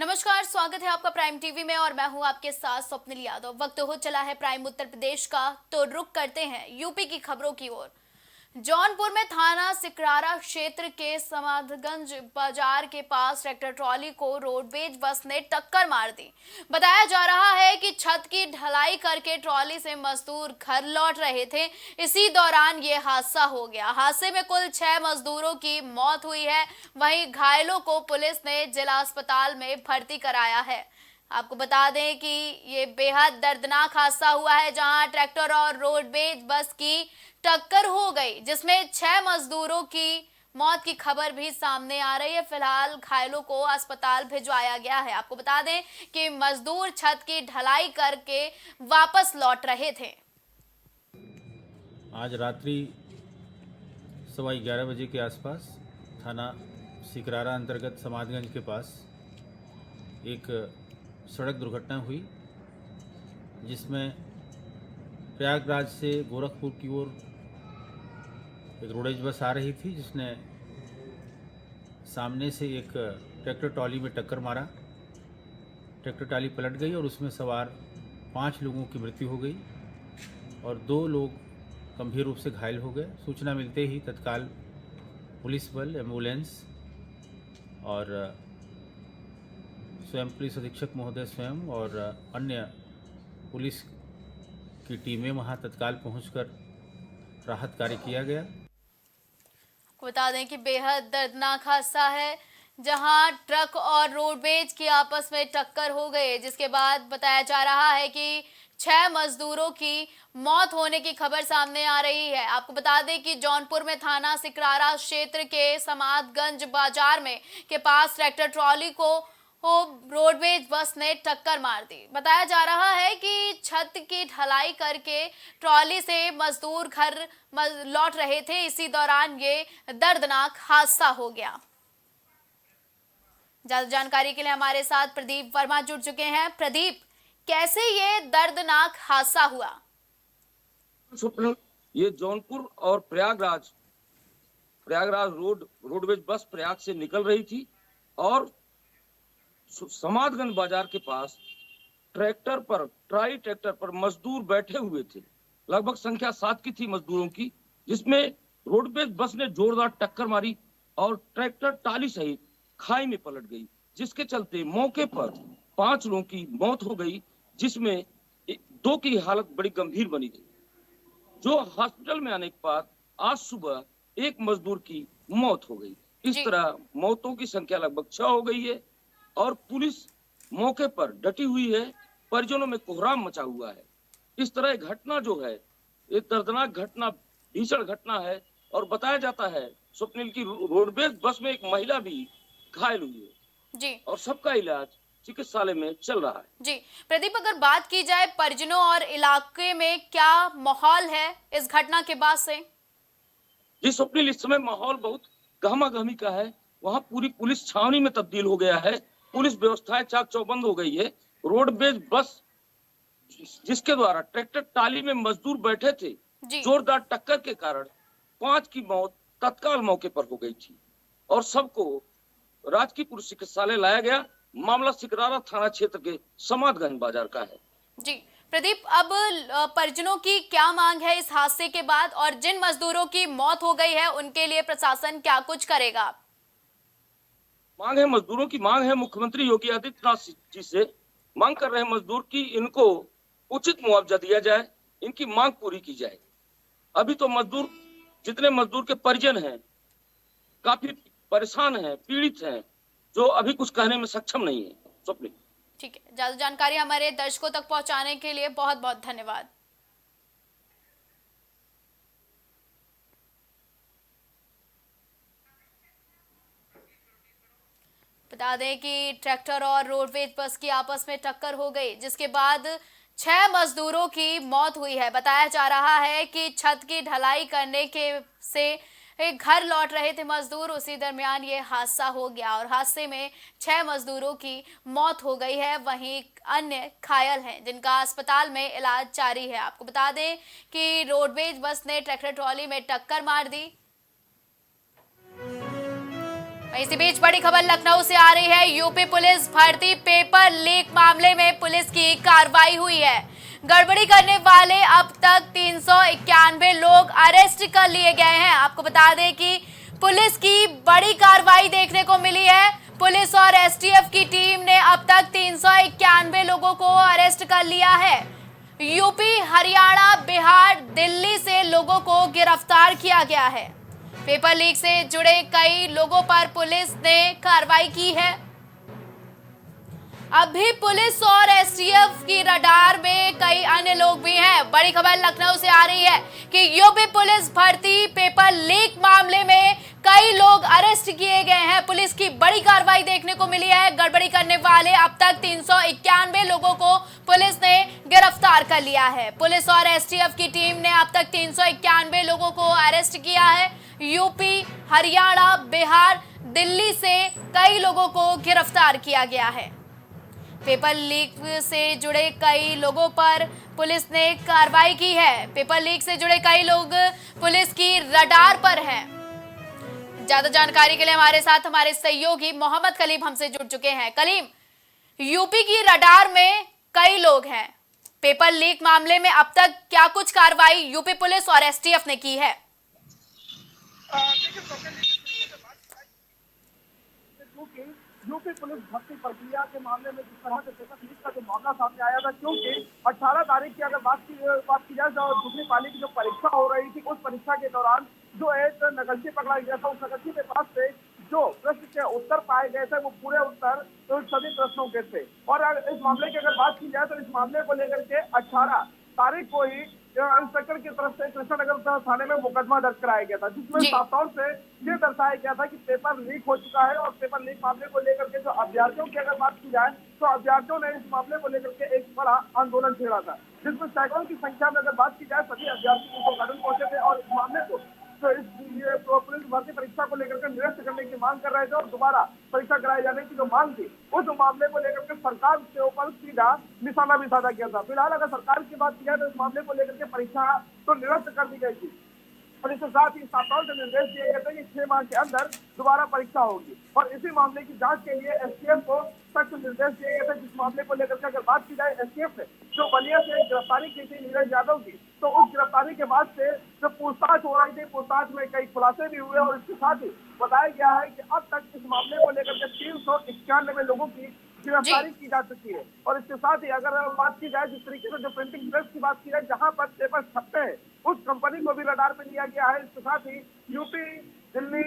नमस्कार, स्वागत है आपका प्राइम टीवी में और मैं हूं आपके साथ स्वप्निल यादव। वक्त हो चला है प्राइम उत्तर प्रदेश का, तो रुक करते हैं यूपी की खबरों की ओर। जौनपुर में थाना सिकरारा क्षेत्र के समाधगंज बाजार के पास ट्रैक्टर ट्रॉली को रोडवेज बस ने टक्कर मार दी। बताया जा रहा है कि छत की ढलाई करके ट्रॉली से मजदूर घर लौट रहे थे, इसी दौरान ये हादसा हो गया। हादसे में कुल 6 मजदूरों की मौत हुई है, वहीं घायलों को पुलिस ने जिला अस्पताल में भर्ती कराया है। आपको बता दें कि ये बेहद दर्दनाक हादसा हुआ है, जहां ट्रैक्टर और रोडवेज बस की टक्कर हो गई, जिसमें 6 मजदूरों की मौत की खबर भी सामने आ रही है। फिलहाल घायलों को अस्पताल भिजवाया गया है। आपको बता दें कि मजदूर छत की ढलाई करके वापस लौट रहे थे। आज रात्रि 11:15 बजे के आसपास थाना सिकरारा अंतर्गत समाधगंज के पास एक सड़क दुर्घटना हुई, जिसमें प्रयागराज से गोरखपुर की ओर एक रोडवेज बस आ रही थी, जिसने सामने से एक ट्रैक्टर ट्रॉली में टक्कर मारा। ट्रैक्टर ट्रॉली पलट गई और उसमें सवार 5 लोगों की मृत्यु हो गई और 2 लोग गंभीर रूप से घायल हो गए। सूचना मिलते ही तत्काल पुलिस बल, एम्बुलेंस और स्वयं पुलिस अधीक्षक महोदय स्वयं और अन्य पुलिस की टीमें वहां तत्काल पहुंचकर राहत कार्य किया गया। बता दें कि बेहद दर्दनाक हादसा है, जहां ट्रक और रोडवेज की आपस में टक्कर हो गई, जिसके बाद बताया जा रहा है कि 6 मजदूरों की मौत होने की खबर सामने आ रही है। आपको बता दें कि जौनपुर में थाना सिकरारा क्षेत्र के समाधगंज बाजार में के पास ट्रैक्टर ट्रॉली को रोडवेज बस ने टक्कर मार दी। बताया जा रहा है कि छत की ढलाई करके ट्रॉली से मजदूर घर लौट रहे थे, इसी दौरान ये दर्दनाक हादसा हो गया। ज्यादा जानकारी के लिए हमारे साथ प्रदीप वर्मा जुड़ चुके हैं। प्रदीप, कैसे ये दर्दनाक हादसा हुआ? स्वप्न, ये जौनपुर और प्रयागराज रोडवेज बस प्रयाग से निकल रही थी और समाधगंज बाजार के पास ट्राई ट्रैक्टर पर मजदूर बैठे हुए थे। लगभग संख्या 7 की थी मजदूरों की, जिसमें रोडवेज बस ने जोरदार टक्कर मारी और ट्रैक्टर टाली सहित खाई में पलट गई, जिसके चलते मौके पर 5 लोगों की मौत हो गई, जिसमें 2 की हालत बड़ी गंभीर बनी थी, जो हॉस्पिटल में आने के बाद आज सुबह एक मजदूर की मौत हो गई। इस तरह मौतों की संख्या लगभग 6 हो गई है और पुलिस मौके पर डटी हुई है। परिजनों में कोहराम मचा हुआ है। इस तरह घटना जो है, ये दर्दनाक घटना, भीषण घटना है और बताया जाता है स्वप्निल की रोडवेज बस में एक महिला भी घायल हुई है जी, और सबका इलाज चिकित्सालय में चल रहा है। जी प्रदीप, अगर बात की जाए परिजनों और इलाके में क्या माहौल है इस घटना के बाद से? जी स्वप्निल, इस समय माहौल बहुत गहमा गहमी का है। वहाँ पूरी पुलिस छावनी में तब्दील हो गया है। पुलिस व्यवस्थाएं चाक चौबंद हो गई है। रोडवेज बस जिसके द्वारा ट्रैक्टर टाली में मजदूर बैठे थे, जोरदार टक्कर के कारण 5 की मौत तत्काल मौके पर हो गई थी और सबको राजकीयपुर चिकित्सालय लाया गया। मामला सिकरारा थाना क्षेत्र के समाधगंज बाजार का है। जी प्रदीप, अब परिजनों की क्या मांग है इस हादसे के बाद, और जिन मजदूरों की मौत हो गई है उनके लिए प्रशासन क्या कुछ करेगा? मांग है, मजदूरों की मांग है, मुख्यमंत्री योगी आदित्यनाथ जी से मांग कर रहे हैं मजदूर की इनको उचित मुआवजा दिया जाए, इनकी मांग पूरी की जाए। अभी तो मजदूर, जितने मजदूर के परिजन हैं, काफी परेशान हैं, पीड़ित हैं, जो अभी कुछ कहने में सक्षम नहीं है। स्वप्निल, ठीक है, ज्यादा जानकारी हमारे दर्शकों तक पहुंचाने के लिए बहुत बहुत धन्यवाद। बता दें कि ट्रैक्टर और रोडवेज बस की आपस में टक्कर हो गई, जिसके बाद 6 मजदूरों की मौत हुई है। बताया जा रहा है कि छत की ढलाई करने के से घर लौट रहे थे मजदूर, उसी दरमियान ये हादसा हो गया और हादसे में 6 मजदूरों की मौत हो गई है। वहीं अन्य घायल हैं, जिनका अस्पताल में इलाज जारी है। आपको बता दें कि रोडवेज बस ने ट्रैक्टर ट्रॉली में टक्कर मार दी। इसी बीच बड़ी खबर लखनऊ से आ रही है। यूपी पुलिस भर्ती पेपर लीक मामले में पुलिस की कार्रवाई हुई है। गड़बड़ी करने वाले अब तक 391 लोग अरेस्ट कर लिए गए हैं। आपको बता दें कि पुलिस की बड़ी कार्रवाई देखने को मिली है। पुलिस और एसटीएफ की टीम ने अब तक 391 लोगों को अरेस्ट कर लिया है। यूपी, हरियाणा, बिहार, दिल्ली से लोगों को गिरफ्तार किया गया है। पेपर लीक से जुड़े कई लोगों पर पुलिस ने कार्रवाई की है। अभी पुलिस और एसटीएफ की रडार में कई अन्य लोग भी हैं। बड़ी खबर लखनऊ से आ रही है कि यूपी पुलिस भर्ती पेपर लीक मामले में कई लोग अरेस्ट किए गए हैं। पुलिस की बड़ी कार्रवाई देखने को मिली है। गड़बड़ी करने वाले अब तक 391 लोगों को पुलिस ने गिरफ्तार कर लिया है। पुलिस और एसटीएफ की टीम ने अब तक 391 लोगों को अरेस्ट किया है। यूपी, हरियाणा, बिहार, दिल्ली से कई लोगों को गिरफ्तार किया गया है। पेपर लीक से जुड़े कई लोगों पर पुलिस ने कार्रवाई की है। पेपर लीक से जुड़े कई लोग पुलिस की रडार पर हैं। ज्यादा जानकारी के लिए हमारे साथ हमारे सहयोगी मोहम्मद कलीम हमसे जुड़ चुके हैं। कलीम, यूपी की रडार में कई लोग हैं। पेपर लीक मामले में अब तक क्या कुछ कार्रवाई यूपी पुलिस और एसटीएफ ने की है? यूपी पुलिस भर्ती प्रक्रिया के मामले में जिस तरह से पेपर लीक का जो मामला सामने आया था, क्योंकि 18 तारीख की अगर बात की जाए तो दूसरी पाली की जो परीक्षा हो रही थी, उस परीक्षा के दौरान जो एक नकलची पकड़ा गया था, उस नकलची के पास से जो प्रश्न के उत्तर पाए गए थे वो पूरे उत्तर तो सभी प्रश्नों के थे। और इस मामले की अगर बात की जाए तो इस मामले को लेकर के 18 तारीख को ही इंस्पेक्टर की तरफ से कृष्णनगर थाने में मुकदमा दर्ज कराया गया था, जिसमें साफ तौर से ये दर्शाया गया था कि पेपर लीक हो चुका है। और पेपर लीक मामले को लेकर के जो अभ्यर्थियों की अगर बात की जाए तो अभ्यर्थियों ने इस मामले को लेकर के एक बड़ा आंदोलन छेड़ा था, जिसमें सैकड़ों की संख्या में अगर बात की जाए सभी अभ्यर्थी गार्डन पहुंचे थे और इस मामले को तो पुलिस भर्ती परीक्षा को लेकर के निरस्त करने की मांग कर रहे थे और दोबारा परीक्षा कराए जाने की जो मांग थी, उस मामले को लेकर के सरकार के ऊपर सीधा निशाना भी साधा किया था। फिलहाल अगर सरकार की बात की जाए तो इस मामले को लेकर के परीक्षा तो निरस्त कर दी गई थी और इसके साथ ही साफ तौर से निर्देश दिए गए थे कि 6 माह के अंदर दोबारा परीक्षा होगी। और इसी मामले की जांच के लिए एसटीएफ को सख्त निर्देश दिए गए थे। जिस मामले को लेकर के अगर बात की जाए एसटीएफ ने जो बलिया से गिरफ्तारी की थी नीरज यादव की, तो उस गिरफ्तारी के बाद से जो पूछताछ हो रही थी, पूछताछ में कई खुलासे भी हुए और इसके साथ ही बताया गया है कि अब तक इस मामले को लेकर के 391 लोगों की गिरफ्तारी की जा चुकी है। और इसके साथ ही अगर बात की जाए जिस तरीके से जो प्रिंटिंग प्रेस की बात की जाए जहां पर पेपर छपते हैं, उस कंपनी को भी रडार पे लिया गया है। इसके साथ ही यूपी, दिल्ली,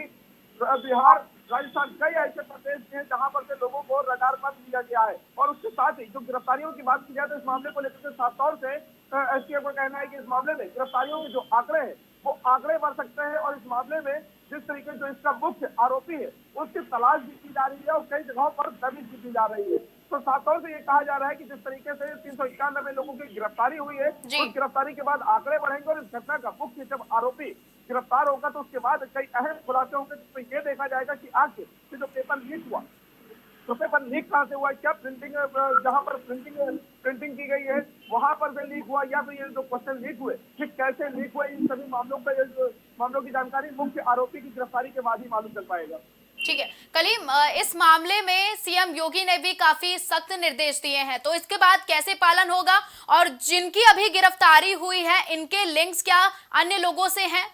बिहार, राजस्थान कई ऐसे प्रदेश हैं जहां पर से लोगों को रडार पर लिया गया है। और उसके साथ ही जो गिरफ्तारियों की बात की जाए तो इस मामले को लेकर के साफ तौर से एसटीएफ का कहना है कि इस मामले में गिरफ्तारियों के जो आंकड़े हैं वो आंकड़े बढ़ सकते हैं और इस मामले में जिस तरीके जो इसका मुख्य आरोपी है उसकी तलाश भी की जा रही है और कई जगहों पर दबिश भी की जा रही है। तो साफ तौर से ये कहा जा रहा है कि जिस तरीके से 391 लोगों की गिरफ्तारी हुई है, उस गिरफ्तारी के बाद आंकड़े बढ़ेंगे और इस घटना का मुख्य जब आरोपी गिरफ्तार होगा तो उसके बाद कई अहम खुलासे होंगे, जिसमें ये देखा जाएगा कि आखिर जो पेपर लीक हुआ तो पेपर लीक कहां से हुआ, क्या प्रिंटिंग जहां पर प्रिंटिंग की गई है वहां पर से लीक हुआ या फिर ये जो क्वेश्चन लीक हुए फिर कैसे लीक हुए, इन सभी मामलों की जानकारी मुख्य आरोपी की गिरफ्तारी के बाद ही मालूम चल पाएगा। ठीक है कलीम, इस मामले में सीएम योगी ने भी काफी सख्त निर्देश दिए हैं, तो इसके बाद कैसे पालन होगा और जिनकी अभी गिरफ्तारी हुई है इनके लिंक्स क्या अन्य लोगों से हैं?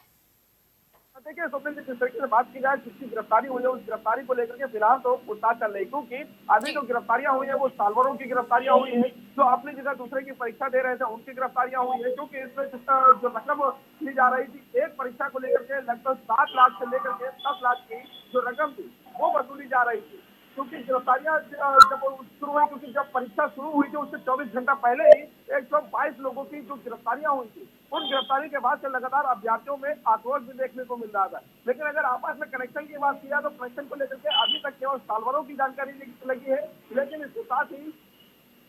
देखिए स्वप्निल जी, जिस तरीके से बात की जाए जिसकी गिरफ्तारी हुई है उस गिरफ्तारी को लेकर के फिलहाल तो पूछताछ चल रही है, क्योंकि अभी जो गिरफ्तारियां हुई है वो सालभरों की गिरफ्तारियां हुई है, जो अपनी जगह दूसरे की परीक्षा दे रहे थे उनकी गिरफ्तारियां हुई है। क्योंकि इसमें जो रकम ली जा रही थी एक परीक्षा को लेकर के लगभग 7 लाख से लेकर के 10 लाख की जो रकम थी वो वसूली जा रही थी। क्योंकि गिरफ्तारियां जब शुरू हुई, क्योंकि जब परीक्षा शुरू हुई थी उससे 24 घंटा पहले ही 122 लोगों की जो गिरफ्तारियां हुई थी, उन गिरफ्तारी के बाद से लगातार अभ्यर्थियों में आक्रोश भी देखने को मिल रहा था। लेकिन अगर आपस में कनेक्शन की बात की जाए तो कनेक्शन को लेकर के अभी तक केवल सालभरों की जानकारी लगी है। लेकिन इसके साथ ही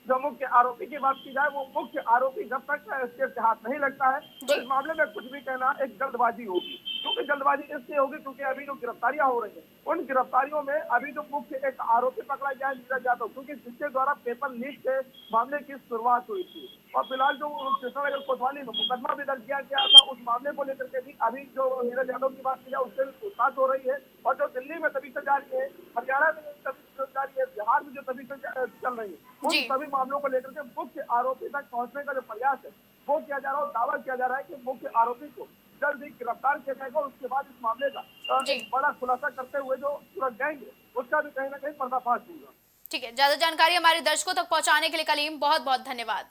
जो मुख्य आरोपी की बात की जाए वो मुख्य आरोपी जब तक एसटीएफ के हाथ नहीं लगता है तो इस मामले में कुछ भी कहना एक जल्दबाजी होगी। क्योंकि जल्दबाजी इसलिए होगी क्योंकि अभी जो गिरफ्तारियां हो रही हैं उन गिरफ्तारियों में अभी जो मुख्य एक आरोपी पकड़ा गया है नीरज यादव, क्योंकि जिसके द्वारा पेपर लीक के मामले की शुरुआत हुई थी और फिलहाल जो कृष्णानगर कोतवाली में मुकदमा भी दर्ज किया गया था, उस मामले को लेकर के भी अभी जो नीरज यादव की बात की जाए उससे भी पूछताछ हो रही है। और जो दिल्ली में तभी से जारी है, हरियाणा में तभी से जारी है, बिहार में जो तभी से चल रही है, उन जी सभी मामलों को लेकर के मुख्य आरोपी तक पहुंचने का जो प्रयास है वो किया जा रहा है और दावा किया जा रहा है कि मुख्य आरोपी को जल्द ही गिरफ्तार किया जाएगा और उसके बाद इस मामले का जी। एक बड़ा खुलासा करते हुए जो पूरा गैंग है उसका भी कहीं ना कहीं पर्दाफाश होगा। ठीक है, ज्यादा जानकारी हमारे दर्शकों तक पहुंचाने के लिए कलीम बहुत बहुत धन्यवाद।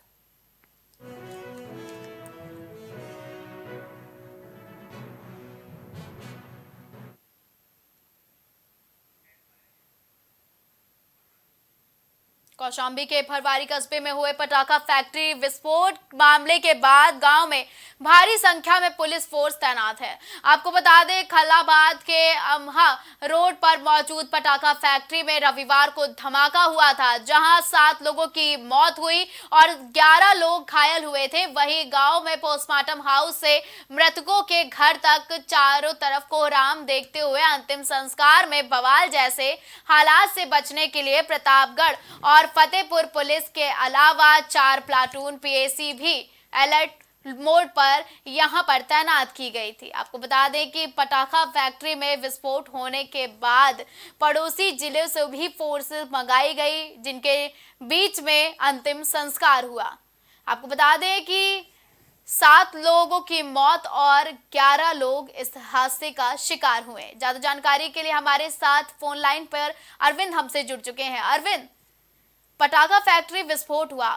कौशाम्बी के फरवारी कस्बे में हुए पटाखा फैक्ट्री विस्फोट मामले के बाद गांव में भारी संख्या में पुलिस फोर्स तैनात है। आपको बता दें, खलाबाद के अमहा रोड पर मौजूद पटाखा फैक्ट्री में रविवार को धमाका हुआ था, जहां 7 लोगों की मौत हुई और 11 लोग घायल हुए थे। वहीं गांव में पोस्टमार्टम हाउस से मृतकों के घर तक चारों तरफ कोहराम देखते हुए अंतिम संस्कार में बवाल जैसे हालात से बचने के लिए प्रतापगढ़ और फतेहपुर पुलिस के अलावा 4 प्लाटून पीएसी भी अलर्ट मोड पर यहां पर तैनात की गई थी। आपको बता दें कि पटाखा फैक्ट्री में विस्फोट होने के बाद पड़ोसी जिले से भी फोर्सेस मंगाई गई, जिनके बीच में अंतिम संस्कार हुआ। आपको बता दें कि 7 लोगों की मौत और 11 लोग इस हादसे का शिकार हुए। ज्यादा जानकारी के लिए हमारे साथ फोन लाइन पर अरविंद हमसे जुड़ चुके हैं। अरविंद, पटाखा फैक्ट्री विस्फोट हुआ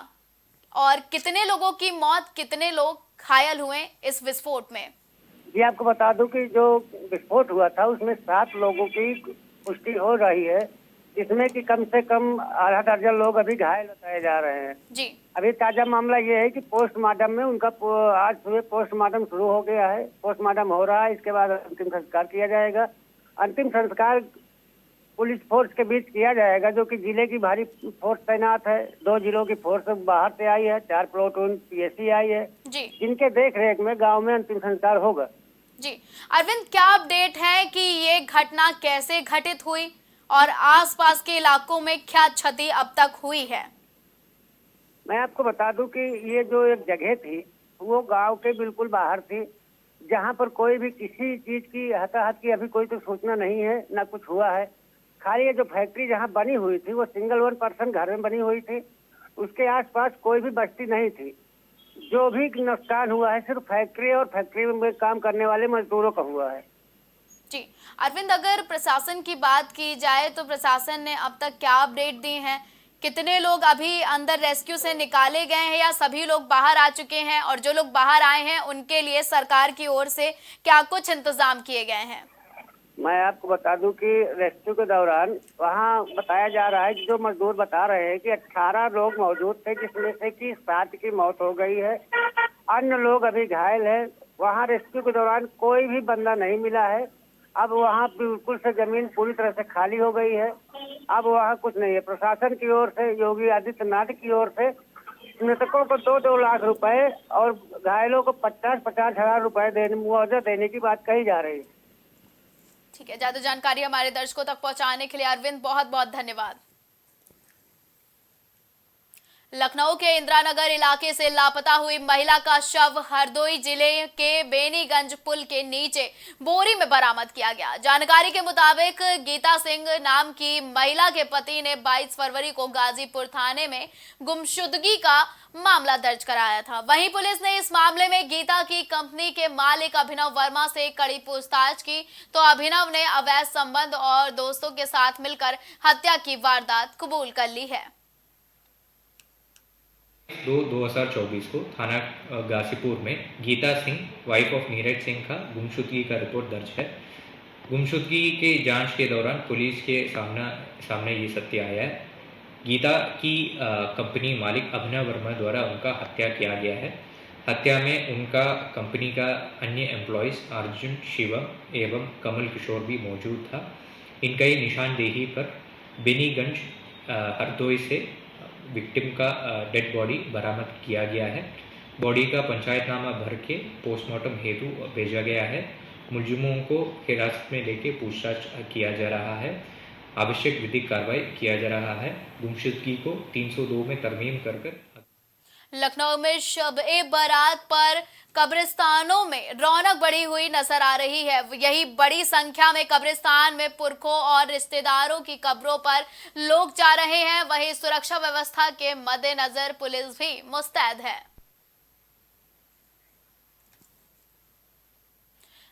और कितने लोगों की मौत, कितने लोग घायल हुए इस विस्फोट में? जी, आपको बता दूं कि जो विस्फोट हुआ था उसमें 7 लोगों की पुष्टि हो रही है, जिसमें कि कम से कम आधा दर्जन लोग अभी घायल बताए जा रहे हैं। जी, अभी ताजा मामला ये है कि पोस्टमार्टम में उनका आज सुबह पोस्टमार्टम शुरू हो गया है, पोस्टमार्टम हो रहा है, इसके बाद अंतिम संस्कार किया जाएगा। अंतिम संस्कार पुलिस फोर्स के बीच किया जाएगा, जो कि जिले की भारी फोर्स तैनात है। 2 जिलों की फोर्स बाहर से आई है, 4 प्लाटून पीएसी आई है, जी, जिनके देख रेख में गांव में अंतिम संस्कार होगा। जी। अरविंद, क्या अपडेट है कि ये घटना कैसे घटित हुई और आसपास के इलाकों में क्या क्षति अब तक हुई है? मैं आपको बता दूं कि ये जो एक जगह थी वो गांव के बिल्कुल बाहर थी, जहां पर कोई भी किसी चीज की हताहत की अभी कोई तो सूचना नहीं है, ना कुछ हुआ है। खाली ये जो फैक्ट्री जहां बनी हुई थी वो सिंगल 1 पर्सन घर में बनी हुई थी, उसके आसपास कोई भी बस्ती नहीं थी। जो भी नुकसान हुआ है सिर्फ फैक्ट्री और फैक्ट्री में काम करने वाले मजदूरों का हुआ है। जी अरविंद, अगर प्रशासन की बात की जाए तो प्रशासन ने अब तक क्या अपडेट दी है? कितने लोग अभी अंदर रेस्क्यू से निकाले गए हैं या सभी लोग बाहर आ चुके हैं? और जो लोग बाहर आए हैं उनके लिए सरकार की ओर से क्या कुछ इंतजाम किए गए हैं? मैं आपको बता दूं कि रेस्क्यू के दौरान वहां बताया जा रहा है कि जो मजदूर बता रहे हैं कि 18 लोग मौजूद थे, जिसमें से कि 7 की मौत हो गई है, अन्य लोग अभी घायल है। वहां रेस्क्यू के दौरान कोई भी बंदा नहीं मिला है। अब वहां बिल्कुल से जमीन पूरी तरह से खाली हो गई है, अब वहां कुछ नहीं है। प्रशासन की ओर से, योगी आदित्यनाथ की ओर से मृतकों को 2-2 लाख रुपए और घायलों को 50-50 हजार रुपए मुआवजा देने की बात कही जा रही है। ठीक है, ज्यादा जानकारी हमारे दर्शकों तक पहुंचाने के लिए अरविंद बहुत बहुत धन्यवाद। लखनऊ के इंदिरानगर इलाके से लापता हुई महिला का शव हरदोई जिले के बेनीगंज पुल के नीचे बोरी में बरामद किया गया। जानकारी के मुताबिक गीता सिंह नाम की महिला के पति ने 22 फरवरी को गाजीपुर थाने में गुमशुदगी का मामला दर्ज कराया था। वहीं पुलिस ने इस मामले में गीता की कंपनी के मालिक अभिनव वर्मा से कड़ी पूछताछ की तो अभिनव ने अवैध संबंध और दोस्तों के साथ मिलकर हत्या की वारदात कबूल कर ली है। 2024 को थाना गाजीपुर में गीता सिंह वाइफ ऑफ नीरज सिंह का गुमशुदगी का रिपोर्ट दर्ज है। गुमशुदगी के जांच के दौरान पुलिस के सामने ये सत्य आया है। गीता की कंपनी मालिक अभिनव वर्मा द्वारा उनका हत्या किया गया है। हत्या में उनका कंपनी का अन्य एम्प्लॉयज़ अर्जुन, शिवम एवं कमल किशोर भी मौजूद था। इनका ये निशानदेही पर बेनीगंज हरदोई से विक्टिम का डेड बॉडी बरामद किया गया है। बॉडी का पंचायतनामा भर के पोस्टमार्टम हेतु भेजा गया है मुलजिमों को हिरासत में लेके पूछताछ किया जा रहा है। आवश्यक विधिक कार्रवाई किया जा रहा है। गुमशुदगी को 302 में तरमीम कर लखनऊ में शब-ए बारात पर कब्रिस्तानों में रौनक बढ़ी हुई नजर आ रही है। यही बड़ी संख्या में कब्रिस्तान में पुरखों और रिश्तेदारों की कब्रों पर लोग जा रहे हैं। वहीं सुरक्षा व्यवस्था के मद्देनजर पुलिस भी मुस्तैद है।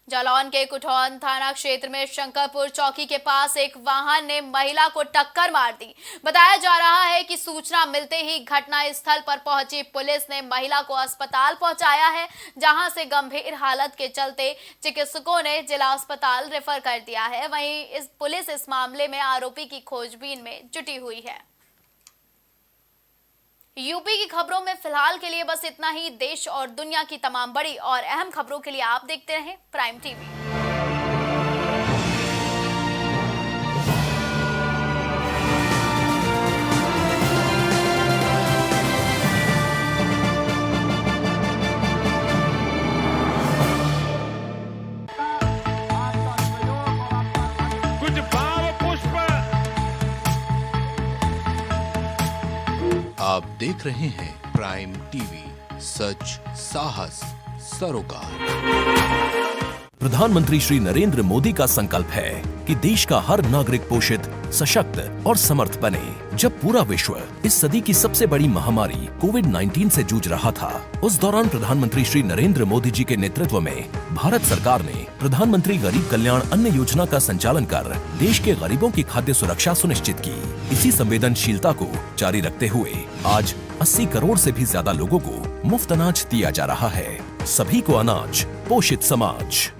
जालौन के कुठौन थाना क्षेत्र में शंकरपुर चौकी के पास एक वाहन ने महिला को टक्कर मार दी। बताया जा रहा है कि सूचना मिलते ही घटना स्थल पर पहुंची पुलिस ने महिला को अस्पताल पहुंचाया है, जहां से गंभीर हालत के चलते चिकित्सकों ने जिला अस्पताल रेफर कर दिया है। वहीं पुलिस इस मामले में आरोपी की खोजबीन में जुटी हुई है। यूपी की खबरों में फिलहाल के लिए बस इतना ही। देश और दुनिया की तमाम बड़ी और अहम खबरों के लिए आप देखते रहें प्राइम टीवी। कुछ भाव पुष्प। आप देख रहे हैं प्राइम टीवी, सच साहस सरोकार। प्रधानमंत्री श्री नरेंद्र मोदी का संकल्प है कि देश का हर नागरिक पोषित, सशक्त और समर्थ बने। जब पूरा विश्व इस सदी की सबसे बड़ी महामारी कोविड-19 से जूझ रहा था, उस दौरान प्रधानमंत्री श्री नरेंद्र मोदी जी के नेतृत्व में भारत सरकार ने प्रधानमंत्री गरीब कल्याण अन्न योजना का संचालन कर देश के गरीबों की खाद्य सुरक्षा सुनिश्चित की। इसी संवेदनशीलता को जारी रखते हुए आज 80 करोड़ से भी ज्यादा लोगों को मुफ्त अनाज दिया जा रहा है। सभी को अनाज, पोषित समाज।